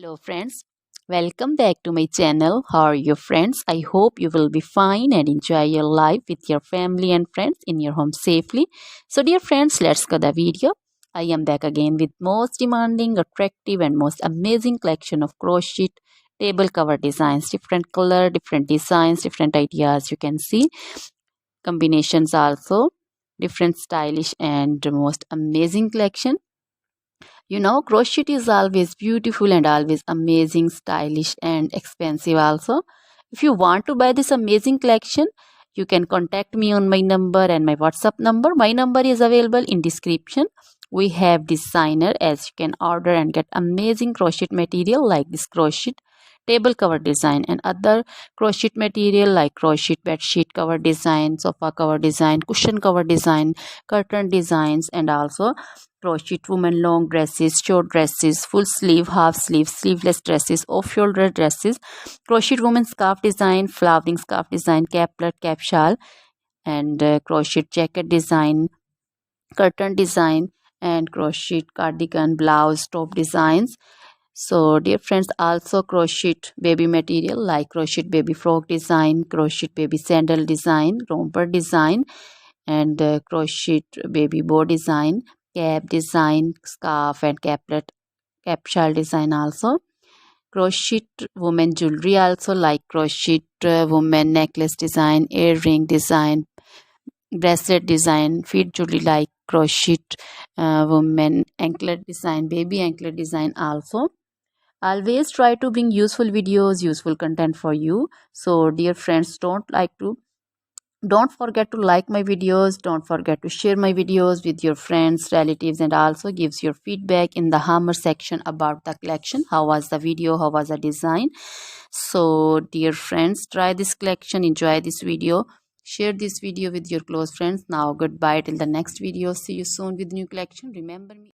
Hello friends, welcome back to my channel. How are you friends? I hope you will be fine and enjoy your life with your family and friends in your home safely. So dear friends, let's go the video. I am back again with most demanding, attractive and most amazing collection of crochet table cover designs. Different color, different designs, different ideas you can see. Combinations also. Different stylish and most amazing collection. Crochet is always beautiful and always amazing, stylish and expensive also. If you want to buy this amazing collection, you can contact me on my number and my WhatsApp number. My number is available in description. We have designer as you can order and get amazing crochet material like this crochet table cover design and other crochet material like crochet bed sheet cover design, sofa cover design, cushion cover design, curtain designs, and also crochet women long dresses, short dresses, full sleeve, half sleeve, sleeveless dresses, off shoulder dresses, crochet woman scarf design, flowering scarf design, caplet, cap shawl, and crochet jacket design, curtain design, and crochet cardigan, blouse, top designs. So dear friends, also crochet baby material like crochet baby frock design, crochet baby sandal design, romper design, and crochet baby bow design, cap design, scarf and caplet, cap shawl design also. Crochet woman jewelry also like crochet woman necklace design, earring design, bracelet design, feet jewelry like crochet woman anklet design, baby anklet design also. Always try to bring useful videos, useful content for you. So dear friends, don't forget to like my videos, don't forget to share my videos with your friends, relatives, and also gives your feedback in the hammer section about the collection. How was the video, how was the design? So dear friends, try this collection, enjoy this video, share this video with your close friends. Now goodbye till the next video. See you soon with new collection. Remember me.